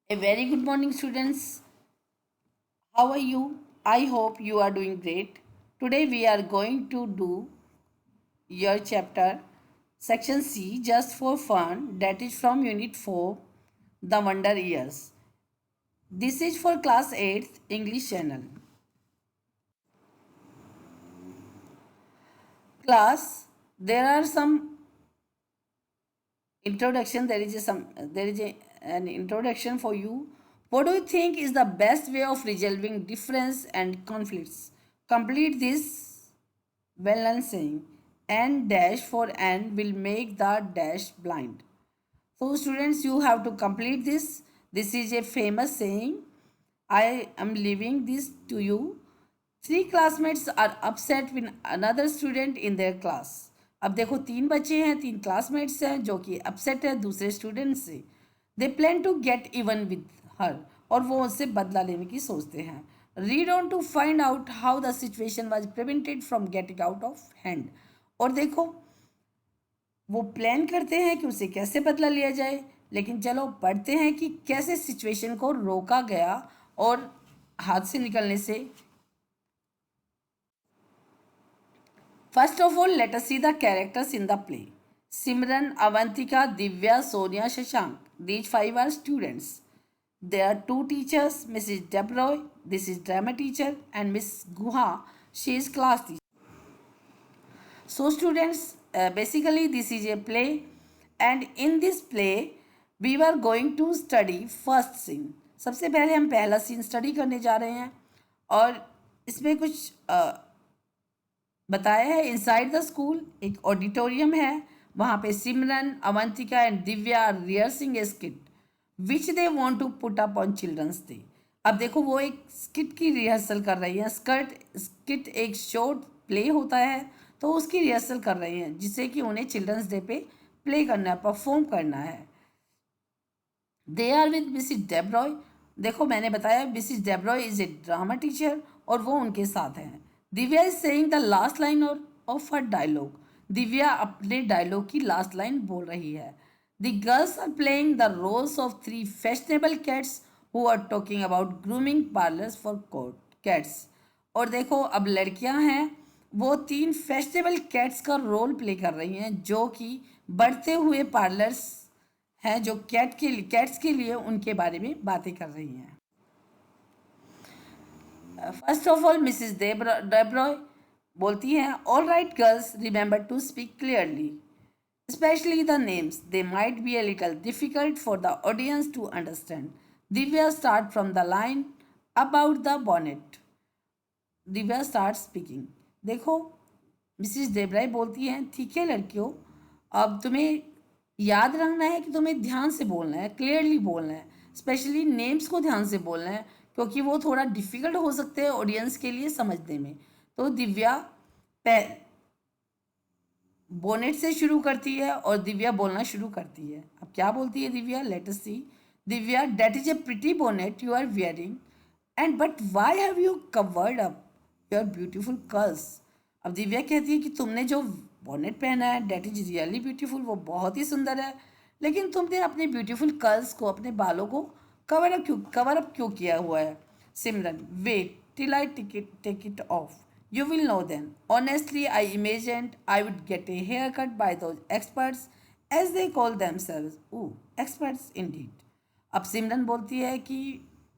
A very good morning, students. How are you? I hope you are doing great. Today we are going to do your chapter section C just for fun, that is from unit 4, The Wonder Years. This is for class 8th English channel. Class, there are some introduction. An introduction for you. What do you think is the best way of resolving difference and conflicts? Complete this well-known saying, and dash for and will make the dash blind. So students, you have to complete this. This is a famous saying. I am leaving this to you. Three classmates are upset with another student in their class. अब देखो तीन बच्चे हैं, तीन classmates हैं जो कि upset है दूसरे स्टूडेंट से. They plan to get even with her, और वो उससे बदला लेने की सोचते हैं. Read on to find out how the situation was prevented from getting out of hand. और देखो वो प्लान करते हैं कि उसे कैसे बदला लिया जाए, लेकिन चलो पढ़ते हैं कि कैसे सिचुएशन को रोका गया और हाथ से निकलने से. First of all, let us see the characters in the play. Simran, Avantika, Divya, Sonia, Shashank. These five are students. There are two teachers, Mrs. Debroy, this is drama teacher, and Miss Guha, she is class teacher. So students, basically this is a play, and in this play we were going to study first scene. सबसे पहले हम पहला scene study करने जा रहे हैं और इसमें कुछ बताया है. इनसाइड द स्कूल एक ऑडिटोरियम है, वहाँ पे Simran, Avantika and Divya are rehearsing a skit which they want to put up on Children's Day. अब देखो वो एक स्किट की रिहर्सल कर रही हैं. स्किट एक शॉर्ट प्ले होता है, तो उसकी रिहर्सल कर रही हैं जिससे कि उन्हें चिल्ड्रंस डे पे प्ले करना है, परफॉर्म करना है. They are with Mrs Debroy. देखो मैंने बताया Mrs Debroy is a drama teacher और वो उनके साथ हैं. Divya is saying the last line of her dialogue. Divya अपने डायलॉग की लास्ट लाइन बोल रही है. The girls are playing the roles of three fashionable cats who are talking about grooming parlours for cats. और देखो अब लड़कियां हैं, वो तीन फैशनेबल कैट्स का रोल प्ले कर रही हैं जो कि बढ़ते हुए पार्लर्स हैं जो कैट्स के लिए उनके बारे में बातें कर रही हैं. First of all Mrs Debroy बोलती हैं, all right girls remember to speak clearly especially the names. They might be a little difficult for the audience to understand. Divya start from the line about the bonnet. Divya start speaking. देखो Mrs Debroy बोलती हैं, ठीक है लड़कियों, अब तुम्हें याद रखना है कि तुम्हें ध्यान से बोलना है, क्लियरली बोलना है, स्पेशली नेम्स को ध्यान से बोलना है क्योंकि वो थोड़ा डिफ़िकल्ट हो सकते हैं ऑडियंस के लिए समझने में. तो दिव्या बोनेट से शुरू करती है और दिव्या बोलना शुरू करती है. अब क्या बोलती है Divya, let us see. Divya, that is a pretty bonnet you are wearing and but why have you covered up your beautiful curls. अब दिव्या कहती है कि तुमने जो बोनेट पहना है डेट इज रियली ब्यूटीफुल, वो बहुत ही सुंदर है, लेकिन तुमने अपने ब्यूटीफुल कर्ल्स को, अपने बालों को कवर अप क्यों किया हुआ है. Simran, wait till I take it off. You will know then. Honestly, I imagined I would get a haircut by those experts as they call themselves. Ooh, experts indeed. अब सिमरन बोलती है कि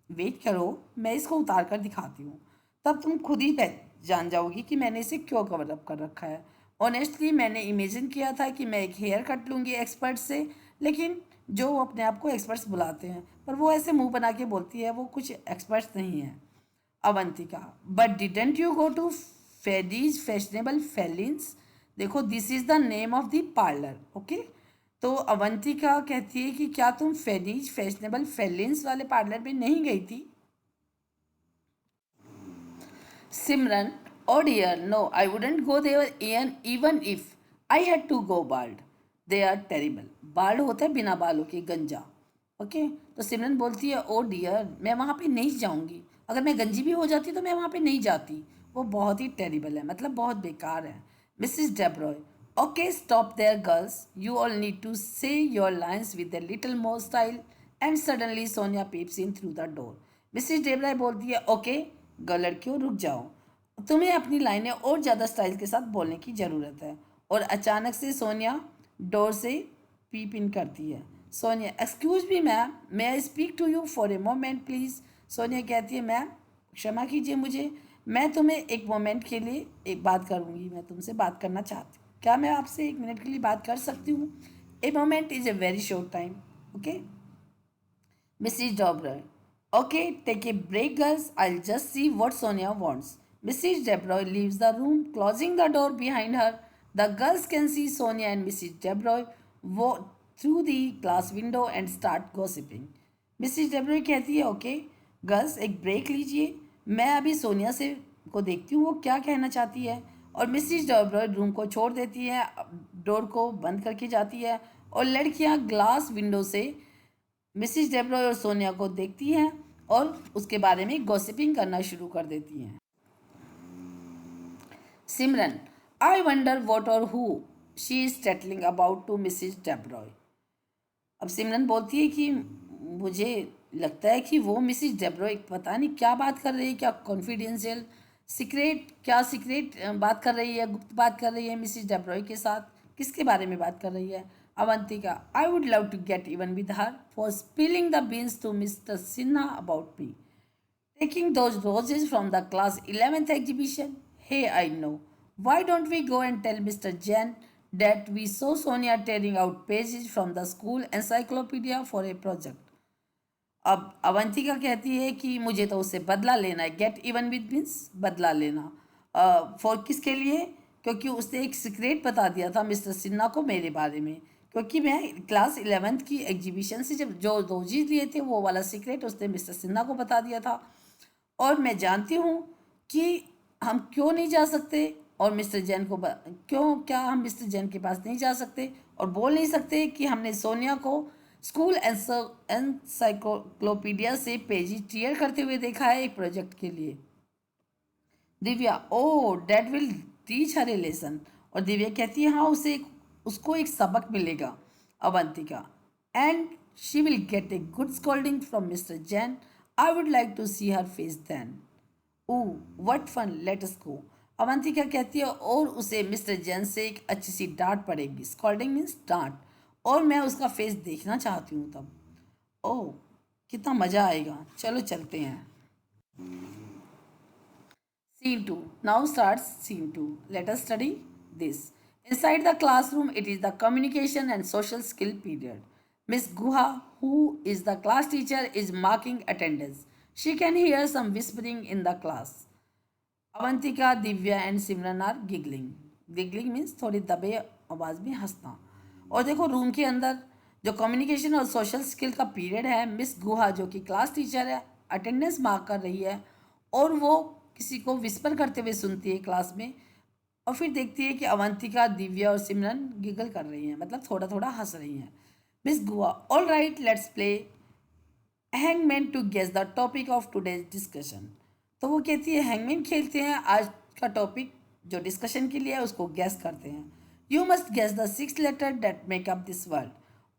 वेट करो, मैं इसको उतार कर दिखाती हूँ, तब तुम खुद ही जान जाओगी कि मैंने इसे क्यों कवर अप कर रखा है. ऑनेस्टली मैंने इमेजिन किया था कि मैं एक हेयर कट लूँगी एक्सपर्ट से, लेकिन जो अपने आप को एक्सपर्ट्स बुलाते हैं पर वो ऐसे मुंह बना के बोलती है वो कुछ एक्सपर्ट्स नहीं हैं. Avantika, but didn't you go to Feddy's fashionable felines. देखो this is the name of the parlour. Okay, तो अवंतिका कहती है कि क्या तुम फेडीज फैशनेबल फेलिन्स वाले पार्लर में नहीं गई थी. Simran, oh dear no, I wouldn't go there even if I had to go bald. They are terrible. Bald होता है बिना बालों के, गंजा. ओके, तो सिमरन बोलती है, ओ डियर मैं वहाँ पे नहीं जाऊँगी, अगर मैं गंजी भी हो जाती तो मैं वहाँ पे नहीं जाती, वो बहुत ही टेरिबल है, मतलब बहुत बेकार है. Mrs Debroy, okay stop there girls, you all need to say your lines with a little more style and suddenly Sonia peeps in through the door. Mrs Debroy बोलती है, ओके लड़कियों रुक जाओ, तुम्हें अपनी लाइनें और ज़्यादा स्टाइल के साथ बोलने की ज़रूरत है। और अचानक से सोनिया डोर से पीप इन करती है। Sonia, excuse me ma'am, may I speak to you for a moment please. Sonia कहती है, मैम क्षमा कीजिए मुझे, मैं तुम्हें एक मोमेंट के लिए एक बात करूँगी, मैं तुमसे बात करना चाहती हूँ, क्या मैं आपसे एक मिनट के लिए बात कर सकती हूँ? A moment is a very short time, okay. Mrs. Dobroy. Okay, take a break, girls. I'll just see what Sonia wants. Mrs. Debroy leaves the room, closing the door behind her. The girls can see Sonia and Mrs. Debroy walk through the glass window and start gossiping. Mrs Debroy कहती है, okay girls एक break लीजिए, मैं अभी सोनिया से को देखती हूँ वो क्या कहना चाहती है। और मिसिज डेब्रॉय रूम को छोड़ देती है, डोर को बंद करके जाती है और लड़कियाँ ग्लास विंडो से मिसिज डेब्रॉय और सोनिया को देखती हैं और उसके बारे में गॉसिपिंग करना शुरू कर देती हैं। Simran, I wonder what or who she is tattling about to Mrs Debroy. अब सिमरन बोलती है कि मुझे लगता है कि वो मिसिज डेब्रॉय पता नहीं क्या बात कर रही है, क्या कॉन्फिडेंशियल सीक्रेट, क्या सीक्रेट बात कर रही है, गुप्त बात कर रही है मिसिज डेब्रॉय के साथ, किसके बारे में बात कर रही है? Avantika, I would love to get even with her for spilling the beans to Mr Sinha about me taking those roses from the class 11th exhibition. Hey, I know. Why don't we go and tell Mr. Jen that we saw Sonia tearing out pages from the school encyclopedia for a project? अब अवंतिका कहती है कि मुझे तो उससे बदला लेना है। गेट इवन विद मीन्स बदला लेना। फॉर किसके लिए? क्योंकि उसने एक सीक्रेट बता दिया था मिस्टर सिन्हा को मेरे बारे में, क्योंकि मैं क्लास 11th की एग्जीबिशन से जब जो रोजीज लिए थे वो वाला सीक्रेट उसने मिस्टर सिन्हा को बता दिया था। और मैं जानती हूँ कि हम क्यों नहीं जा सकते और मिस्टर जैन को क्यों, क्या हम मिस्टर जैन के पास नहीं जा सकते और बोल नहीं सकते कि हमने सोनिया को स्कूल एनसाइक्लोपीडिया से पेज टीयर करते हुए देखा है एक प्रोजेक्ट के लिए। Divya, oh that will teach her a lesson. और दिव्या कहती है, हाँ उसे उसको एक सबक मिलेगा। Avantika, and she will get a good scolding from Mr Jain. I would like to see her face then. Oh what fun, let us go. Avantika कहती है, और उसे मिस्टर जैन से एक अच्छी सी डांट पड़ेगी। स्कॉल्डिंग मीन्स डांट, और मैं उसका फेस देखना चाहती हूँ तब। ओह कितना मज़ा आएगा, चलो चलते हैं। Scene 2. Now starts scene 2. Let us study this. Inside the classroom, it is the communication and social skill period. Miss Guha, who is the class teacher, is marking attendance. She can hear some whispering in the class. Avantika, Divya and Simran are giggling. Giggling means थोड़ी दबे आवाज़ में हंसना। और देखो room के अंदर जो कम्युनिकेशन और सोशल स्किल का पीरियड है, मिस गुहा जो कि क्लास टीचर है अटेंडेंस मार्क कर रही है और वो किसी को विस्पर करते हुए सुनती है क्लास में, और फिर देखती है कि अवंतिका, दिव्या और सिमरन गिगल कर रही हैं, मतलब थोड़ा थोड़ा हंस रही हैं। Miss Guha, all right let's play hangman to guess the topic of today's discussion. तो वो कहती है हैंगमैन खेलते हैं, आज का टॉपिक जो डिस्कशन के लिए है उसको गैस करते हैं। You must guess the 6 letter that make up this word.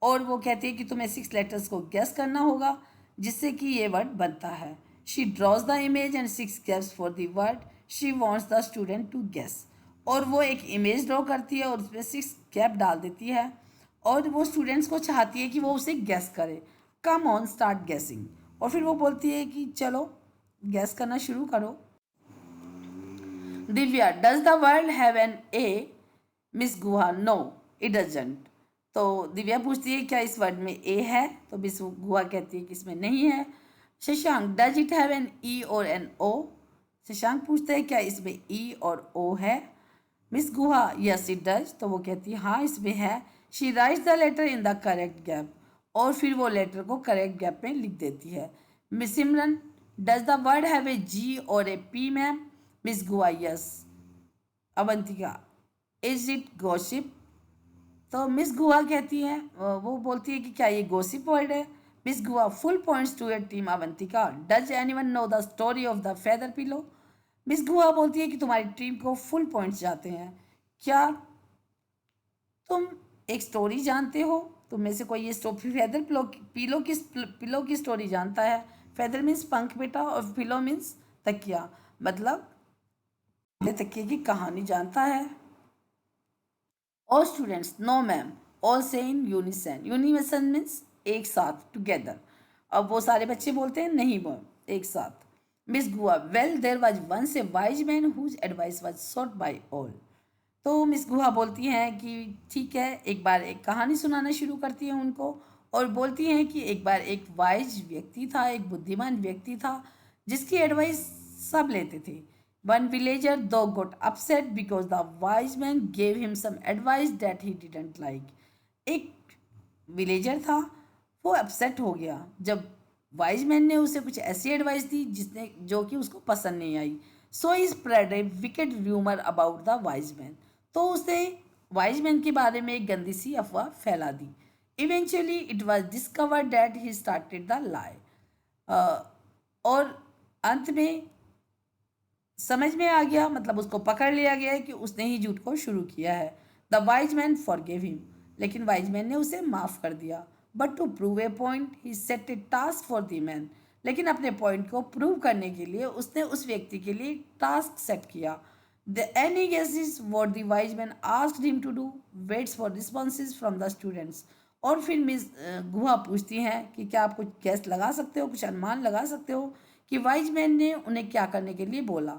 और वो कहती है कि तुम्हें 6 लेटर्स को गैस करना होगा जिससे कि ये वर्ड बनता है। She draws the image and 6 gaps for the word she wants the student to guess. और वो एक इमेज ड्रॉ करती है और उसमें 6 गैप डाल देती है और वो स्टूडेंट्स को चाहती है कि वो उसे गैस करे। Come on start guessing. और फिर वो बोलती है कि चलो गैस करना शुरू करो। Divya, does the world have an A? Miss Guha, no it doesn't. तो दिव्या पूछती है क्या इस वर्ड में ए है? तो मिस गुहा कहती है कि इसमें नहीं है। Shashank, does it have an E or an ओ? शशांक पूछता है क्या इसमें ई और ओ है? Miss Guha, yes it does. तो वो कहती है हाँ इसमें है। She writes the letter in the correct gap. और फिर वो लेटर को करेक्ट गैप में लिख देती है। Miss Simran, does the word have a G or a P ma'am? Miss Guha, yes. Avantika, is it gossip? तो मिस गुहा कहती है, वो बोलती है कि क्या ये गॉसिप वर्ड है? Miss Guha, full points to your team Avantika. Does anyone know the story of the feather pillow? Miss Guha बोलती है कि तुम्हारी टीम को फुल पॉइंट्स जाते हैं। क्या तुम एक स्टोरी जानते हो तुम में से कोई ये फेदर पिलो की स्टोरी जानता है? फेदर मीन्स पंख बेटा, और पिलो मीन्स तकिया, मतलब तकिए की कहानी जानता है? All students, no ma'am. All say in unison. Unison means एक साथ, together. अब वो सारे बच्चे बोलते हैं नहीं वो एक साथ. Miss Gua, well, there was once a wise man whose advice was sought by all. तो मिस गुहा बोलती हैं कि ठीक है, एक बार एक कहानी सुनाना शुरू करती है उनको, और बोलती हैं कि एक बार एक वाइज व्यक्ति था, एक बुद्धिमान व्यक्ति था जिसकी एडवाइस सब लेते थे. वन विलेजर दो got upset because the wise man gave him some advice that he didn't like. एक विलेजर था, वो अपसेट हो गया जब वाइज मैन ने उसे कुछ ऐसी एडवाइस दी जिसने जो कि उसको पसंद नहीं आई. So he spread a wicked rumour about the wise man. तो उसने वाइज मैन के बारे में एक गंदी सी अफवाह फैला दी. Eventually it was discovered that he started the lie. और अंत में समझ में आ गया, मतलब उसको पकड़ लिया गया है कि उसने ही झूठ को शुरू किया है. The wise man forgive him. लेकिन वाइज मैन ने उसे माफ़ कर दिया. But to prove a point he set a task for the man. लेकिन अपने पॉइंट को प्रूव करने के लिए उसने उस व्यक्ति के लिए टास्क सेट किया. The any guesses what the wise man asked him to do. Waits for responses from the students. और फिर मिस गुहा पूछती हैं कि क्या आप कुछ गैस लगा सकते हो, कुछ अनुमान लगा सकते हो कि वाइज मैन ने उन्हें क्या करने के लिए बोला.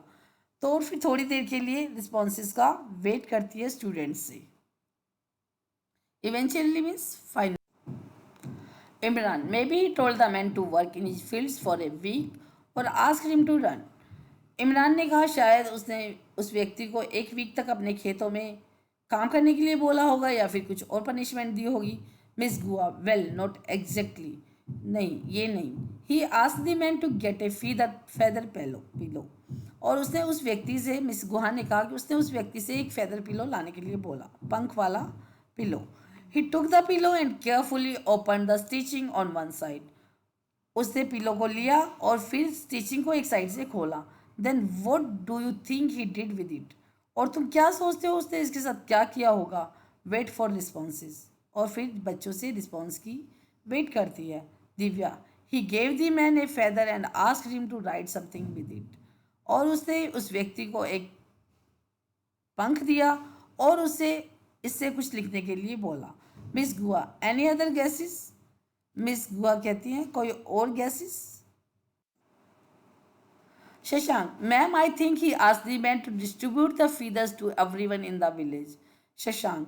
तो फिर थोड़ी देर के लिए रिस्पॉन्सेज का वेट करती है स्टूडेंट्स से. Eventually means final. Imran, may be he told the man to work in his fields for a week और asked him to run. Imran ने कहा शायद उसने उस व्यक्ति को एक वीक तक अपने खेतों में काम करने के लिए बोला होगा या फिर कुछ और पनिशमेंट दी होगी. मिस गुआ, वेल नॉट एग्जैक्टली. नहीं, ये नहीं. He asked the man to get a feather pillow. और उसने उस व्यक्ति से, मिस गुहा ने कहा कि उसने उस व्यक्ति से एक फेदर पिलो लाने के लिए बोला, पंख वाला pillow. He took the pillow and carefully open the stitching on one side. उसने पिलो को लिया और फिर स्टिचिंग को एक साइड से खोला. Then what do you think he did with it. और तुम क्या सोचते हो उसने इसके साथ क्या किया होगा? Wait for responses. और फिर बच्चों से रिस्पॉन्स की वेट करती है. Divya, he gave the man a feather and asked him to write something with it. और उसने उस व्यक्ति को एक पंख दिया और उसे इससे कुछ लिखने के लिए बोला. मिस गुआ, एनी अदर गैसेस. मिस गुआ कहती हैं कोई और guesses. Shashank, ma'am I think he asked the man to distribute the feathers to everyone in the village. Shashank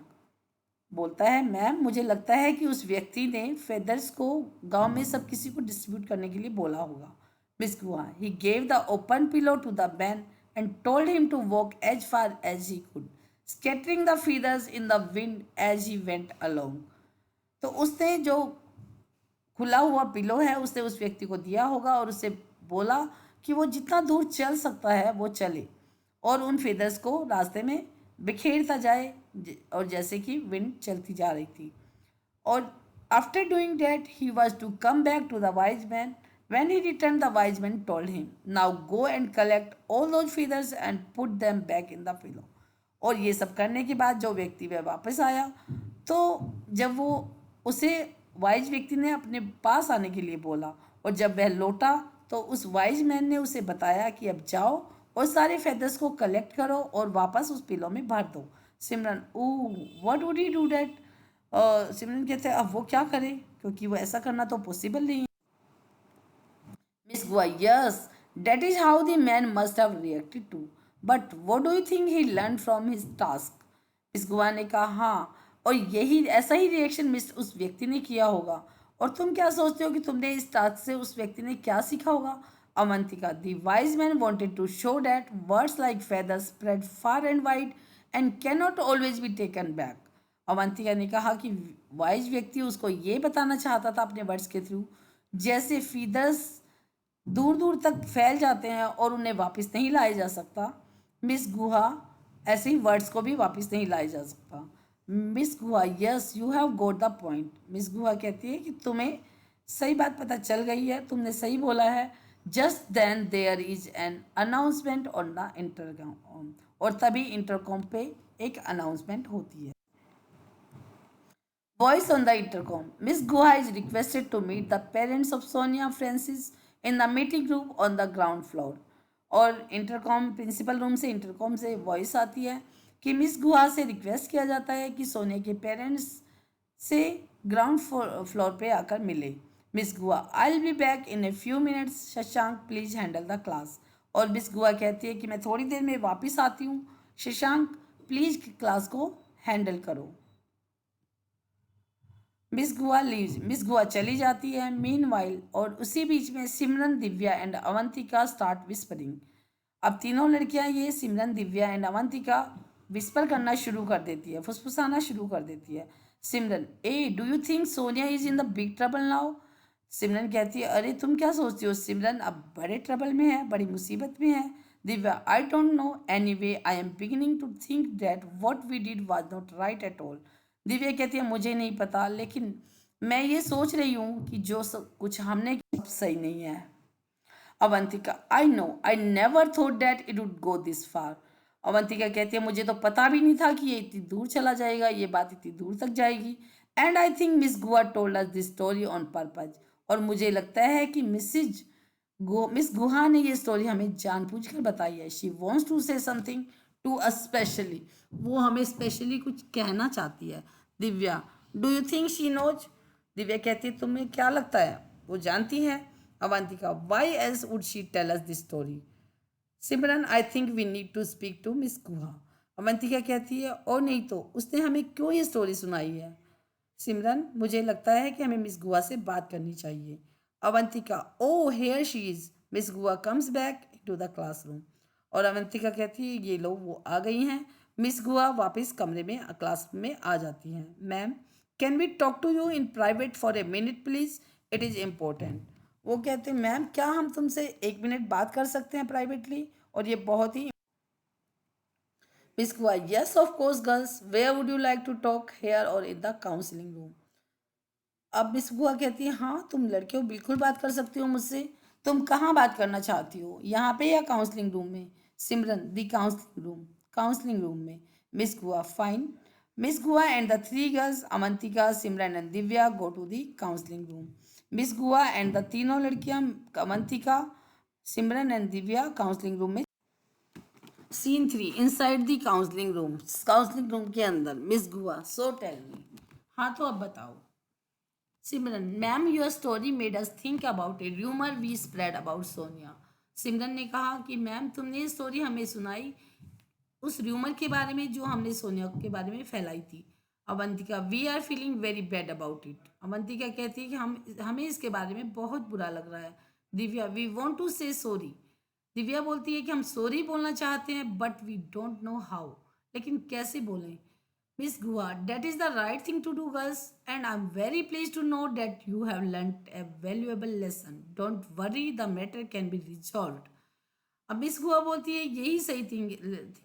बोलता है मैम मुझे लगता है कि उस व्यक्ति ने फेदर्स को गांव में सब किसी को डिस्ट्रीब्यूट करने के लिए बोला होगा. Miss Guha, he gave the open pillow to the man and told him to walk as far as he could, scattering the feathers in the wind as he went along. तो उसने जो खुला हुआ पिलो है उसने उस व्यक्ति को दिया होगा और उससे बोला कि वो जितना दूर चल सकता है वो चले और उन फेदर्स को रास्ते में बिखेरता जाए, और जैसे कि विंड चलती जा रही थी. और after doing that he was to come back to the wise man. When he returned, the wise man told him, now go and collect all those feathers and put them back in the pillow. और ये सब करने के बाद जो व्यक्ति वह वापस आया, तो जब वो उसे वाइज व्यक्ति ने अपने पास आने के लिए बोला और जब वह लौटा तो उस वाइज मैन ने उसे बताया कि अब जाओ और सारे फेदर्स को कलेक्ट करो और वापस उस पिलो में भर दो. Simran, oh what would he do that. Simran कहते हैं अब वो क्या करे क्योंकि वो ऐसा करना तो पॉसिबल नहीं. Miss Gua, yes, that is how the man must have reacted to. But what do you think he learned from his task? Miss Gua ने कहा हाँ, और यही ऐसा ही रिएक्शन मिस उस व्यक्ति ने किया होगा. और तुम क्या सोचते हो कि तुमने इस टास्क से उस व्यक्ति ने क्या सीखा होगा? Avantika, the wise man wanted to show that words like feathers spread far and wide and cannot always be taken back. Avantika ने कहा कि वाइज व्यक्ति उसको ये बताना चाहता था अपने वर्ड्स के थ्रू जैसे फीदर्स दूर दूर तक फैल जाते हैं और उन्हें वापस नहीं लाया जा सकता. मिस गुहा, ऐसे ही वर्ड्स को भी वापस नहीं लाया जा सकता. Miss Guha, yes you have got the point. Miss Guha कहती है कि तुम्हें सही बात पता चल गई है, तुमने सही बोला है. Just then there is an announcement on the intercom. और तभी इंटरकॉम पे एक अनाउंसमेंट होती है. Voice on the intercom. Miss Guha is requested to meet the parents of Sonia Francis in the meeting room on the ground floor. और intercom principal room से intercom से voice आती है कि मिस गुहा से रिक्वेस्ट किया जाता है कि सोनिया के पेरेंट्स से ग्राउंड फ्लोर पे आकर मिले. Miss Guha, I will be back in a few minutes. Shashank, please handle the class. और मिस गुहा कहती है कि मैं थोड़ी देर में वापस आती हूँ. शशांक, प्लीज क्लास को हैंडल करो. Miss Guha leaves. Miss Guha चली जाती है. मीनवाइल, और उसी बीच में Simran, Divya and Avantika start whispering. अब तीनों लड़कियां ये सिमरन, दिव्या एंड अवंतिका विस्पर करना शुरू कर देती है, फुसफुसाना शुरू कर देती है. सिमरन, ए do you think Sonia is in the big trouble now? Simran कहती है, अरे तुम क्या सोचती हो सिमरन, अब बड़े ट्रबल में है, बड़ी मुसीबत में है. Divya, I don't know, anyway I am beginning to think that what we did was not right at all. Divya कहती है, मुझे नहीं पता, लेकिन मैं ये सोच रही हूँ कि जो सब कुछ हमने किया सही नहीं है. Avantika, I know, I never thought that it would go this far. Avantika कहती है, मुझे तो पता भी नहीं था कि ये इतनी दूर चला जाएगा, ये बात इतनी दूर तक जाएगी. एंड आई थिंक मिस गुआ told us this story on purpose. और मुझे लगता है कि मिस गुहा ने ये स्टोरी हमें जानबूझकर बताई है. She wants to say something to us specially. वो हमें स्पेशली कुछ कहना चाहती है. Divya, do you think she knows? Divya कहती है, तुम्हें क्या लगता है वो जानती है? Avantika, why else would she tell us this story? Simran, I think we need to speak to Miss Guha. Avantika कहती है, और नहीं तो उसने हमें क्यों ये स्टोरी सुनाई है? सिमरन, मुझे लगता है कि हमें मिस गुआ से बात करनी चाहिए. Avantika, oh here she is. Miss Guha comes back to the classroom. और अवंतिका कहती है, ये लो वो आ गई हैं. मिस गुआ वापस कमरे में क्लासरूम में आ जाती हैं. Ma'am, can we talk to you in private for a minute please, it is important. वो कहते हैं, मैम क्या हम तुमसे 1 मिनट बात कर सकते हैं प्राइवेटली, और ये बहुत ही. Miss Guha, yes of course girls, where would you like to talk, here or in the counselling room. अब मिस बुआ कहती है, हाँ तुम लड़के हो, बिल्कुल बात कर सकती हो मुझसे. तुम कहाँ बात करना चाहती हो, यहाँ पे या काउंसलिंग रूम में? Simran, the counselling room. Counselling room में. Miss Guha, fine. Miss Guha and the three girls, Avantika, Simran and Divya, go to the counselling room. Miss Guha and the तीनों लड़कियां, Avantika, Simran and Divya, counselling room में. Scene 3, inside the counselling room. Counselling room के अंदर. Miss गुआ, so tell me. हाँ तो अब बताओ. Simran, ma'am your story made us think about a rumour we spread about Sonia. Simran ने कहा कि मैम तुमने ये स्टोरी हमें सुनाई उस रूमर के बारे में जो हमने सोनिया के बारे में फैलाई थी. Avantika, we are feeling very bad about it. Avantika कहती है कि हमें इसके बारे में बहुत बुरा लग रहा है. Divya, we want to say sorry. Divya बोलती है कि हम सॉरी बोलना चाहते हैं but we don't know how. लेकिन कैसे बोलें? Miss Gua, that is the right thing to do, girls, and I'm very pleased to know that you have learnt a valuable lesson. Don't worry, the matter can be resolved. अब miss गुआ बोलती है, यही सही thing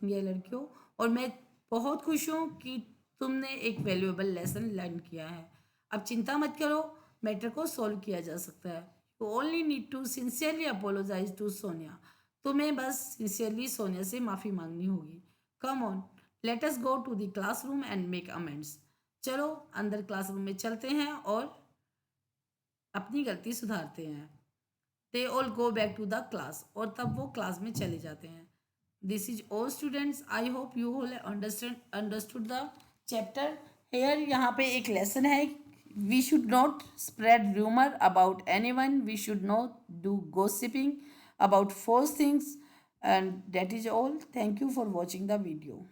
है लड़कियों, और मैं बहुत खुश हूँ कि तुमने एक वैल्यूएबल लेसन लर्न किया है. अब चिंता मत करो, मैटर को सॉल्व किया जा सकता है. You only need to sincerely apologise to Sonia. तुम्हें बस सिंसियरली सोनिया से माफ़ी मांगनी होगी. Come on, let us go to the classroom and make amends. चलो अंदर क्लासरूम में चलते हैं और अपनी गलती सुधारते हैं. They all go back to the class. और तब वो क्लास में चले जाते हैं. This is all students, I hope you all understood the chapter. Here यहाँ पे एक लेसन है. We should not spread rumour about anyone. We should not do gossiping about false things. And that is all. Thank you for watching the video.